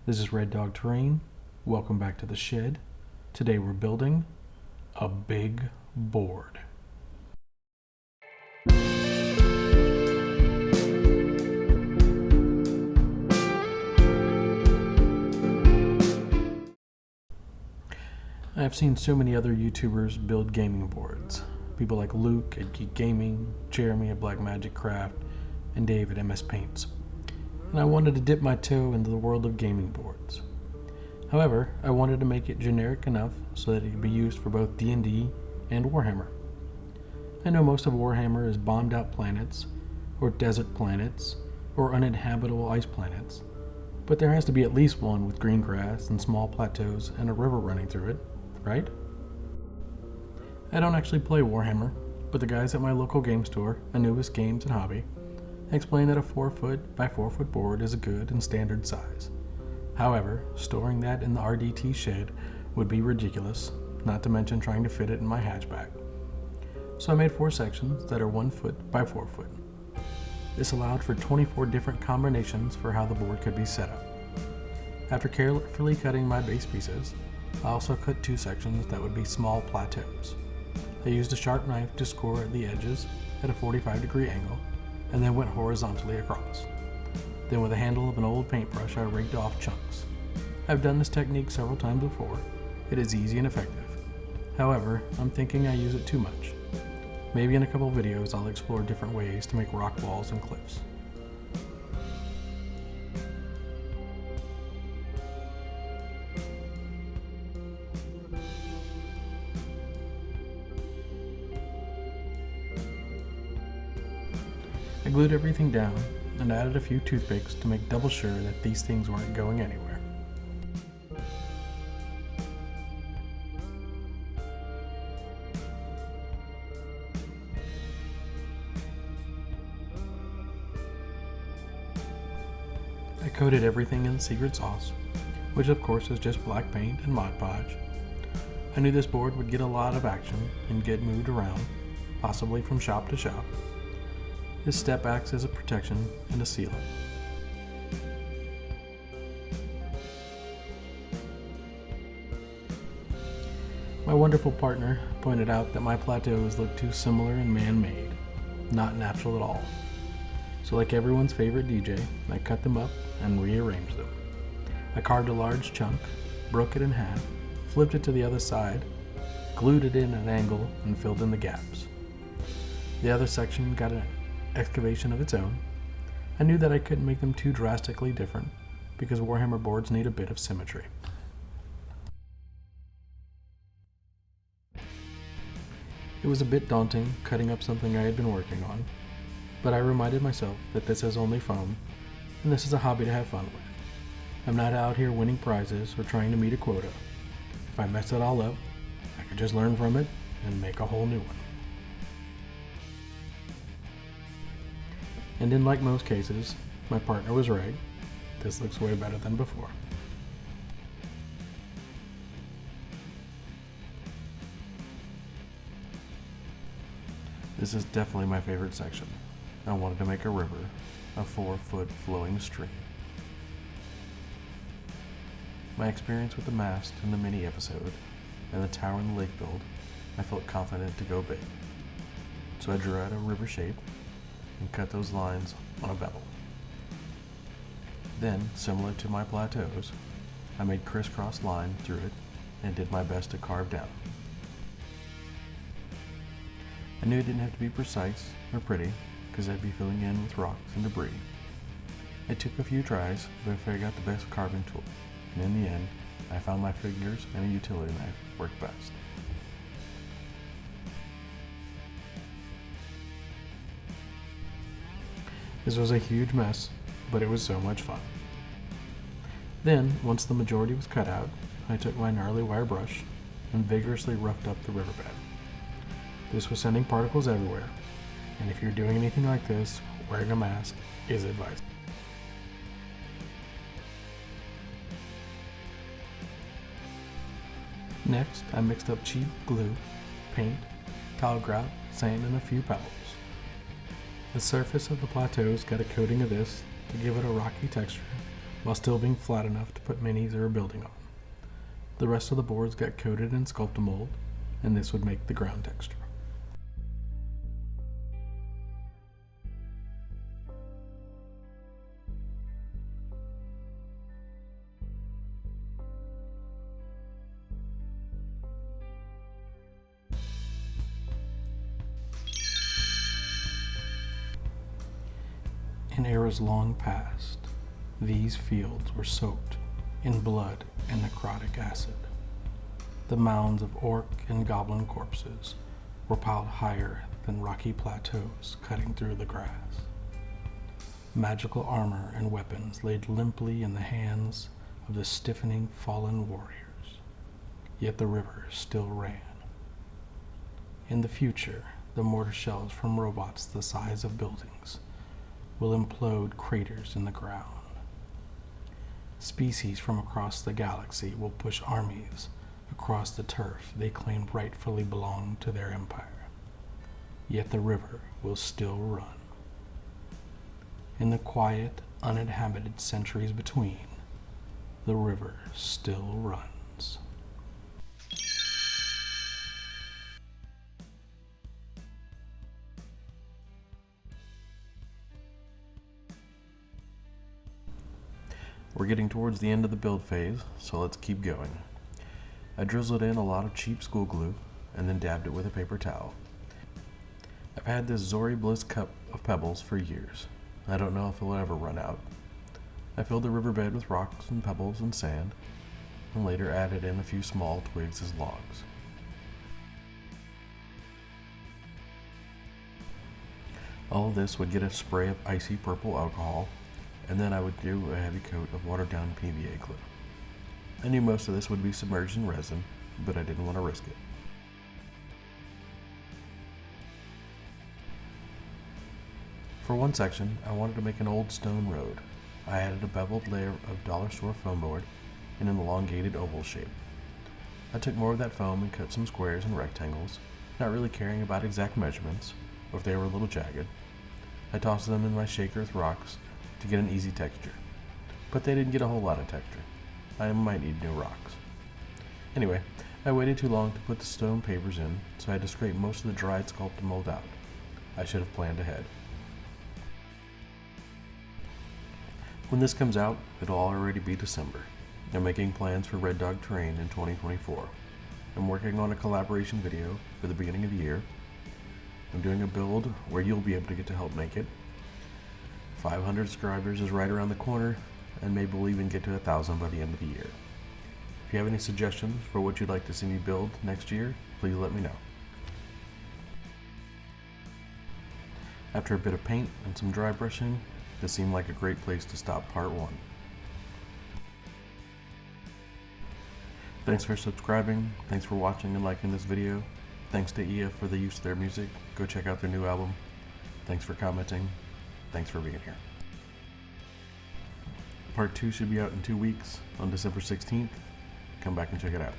This is reddogterrain. Welcome back to the shed. Today we're building a big board. I've seen so many other YouTubers build gaming boards. People like Luke at Geek Gaming, Jeremy at Blackmagic Craft, and Dave at MS Paints. And I wanted to dip my toe into the world of gaming boards. However, I wanted to make it generic enough so that it could be used for both D&D and WarHammer. I know most of WarHammer is bombed out planets, or desert planets, or uninhabitable ice planets, but there has to be at least one with green grass and small plateaus and a river running through it, right? I don't actually play WarHammer, but the guys at my local game store, Anubis Games and Hobby, explain that a 4 foot by 4 foot board is a good and standard size. However, storing that in the RDT shed would be ridiculous, not to mention trying to fit it in my hatchback. So I made 4 sections that are 1 foot by 4 foot. This allowed for 24 different combinations for how the board could be set up. After carefully cutting my base pieces, I also cut 2 sections that would be small plateaus. I used a sharp knife to score at the edges at a 45-degree angle, and then went horizontally across. Then with the handle of an old paintbrush, I rigged off chunks. I've done this technique several times before. It is easy and effective. However, I'm thinking I use it too much. Maybe in a couple videos I'll explore different ways to make rock walls and cliffs. I glued everything down and added a few toothpicks to make double sure that these things weren't going anywhere. I coated everything in secret sauce, which of course is just black paint and Mod Podge. I knew this board would get a lot of action and get moved around, possibly from shop to shop. This step acts as a protection and a sealant. My wonderful partner pointed out that my plateaus look too similar and man-made, not natural at all. So like everyone's favorite DJ, I cut them up and rearranged them. I carved a large chunk, broke it in half, flipped it to the other side, glued it in at an angle, and filled in the gaps. The other section got an excavation of its own. I knew that I couldn't make them too drastically different because WarHammer boards need a bit of symmetry. It was a bit daunting cutting up something I had been working on, but I reminded myself that this is only foam and this is a hobby to have fun with. I'm not out here winning prizes or trying to meet a quota. If I mess it all up, I can just learn from it and make a whole new one. And in like most cases, my partner was right. This looks way better than before. This is definitely my favorite section. I wanted to make a river, a 4 foot flowing stream. My experience with the mast in the mini episode and the tower in the lake build, I felt confident to go big. So I drew out a river shape and cut those lines on a bevel. Then, similar to my plateaus, I made crisscross lines through it and did my best to carve down. I knew it didn't have to be precise or pretty because I'd be filling in with rocks and debris. It took a few tries, but I figured out the best carving tool, and in the end, I found my fingers and a utility knife worked best. This was a huge mess, but it was so much fun. Then, once the majority was cut out, I took my gnarly wire brush and vigorously roughed up the riverbed. This was sending particles everywhere, and if you're doing anything like this, wearing a mask is advised. Next, I mixed up cheap glue, paint, tile grout, sand, and a few pebbles. The surface of the plateaus got a coating of this to give it a rocky texture, while still being flat enough to put minis or a building on. The rest of the boards got coated in Sculptamold, and this would make the ground texture. In eras long past, these fields were soaked in blood and necrotic acid. The mounds of orc and goblin corpses were piled higher than rocky plateaus cutting through the grass. Magical armor and weapons laid limply in the hands of the stiffening fallen warriors, yet the river still ran. In the future, the mortar shells from robots the size of buildings will implode craters in the ground. Species from across the galaxy will push armies across the turf they claimed rightfully belonged to their empire. Yet the river will still run. In the quiet, uninhabited centuries between, the river still runs. We're getting towards the end of the build phase, so let's keep going. I drizzled in a lot of cheap school glue and then dabbed it with a paper towel. I've had this Zori Bliss cup of pebbles for years. I don't know if it will ever run out. I filled the riverbed with rocks and pebbles and sand, and later added in a few small twigs as logs. All of this would get a spray of icy purple alcohol, and then I would do a heavy coat of watered down PVA glue. I knew most of this would be submerged in resin, but I didn't want to risk it. For one section, I wanted to make an old stone road. I added a beveled layer of dollar store foam board in an elongated oval shape. I took more of that foam and cut some squares and rectangles, not really caring about exact measurements, or if they were a little jagged. I tossed them in my shaker with rocks to get an easy texture, but they didn't get a whole lot of texture. I might need new rocks. Anyway, I waited too long to put the stone pavers in, so I had to scrape most of the dried Sculptamold out. I should have planned ahead. When this comes out, it'll already be December. I'm making plans for reddogterrain in 2024. I'm working on a collaboration video for the beginning of the year. I'm doing a build where you'll be able to get to help make it. 500 subscribers is right around the corner, and maybe we'll even get to 1,000 by the end of the year. If you have any suggestions for what you'd like to see me build next year, please let me know. After a bit of paint and some dry brushing, this seemed like a great place to stop part 1. Thanks for subscribing, thanks for watching and liking this video. Thanks to EF for the use of their music. Go check out their new album. Thanks for commenting. Thanks for being here. Part 2 should be out in 2 weeks on December 16th. Come back and check it out.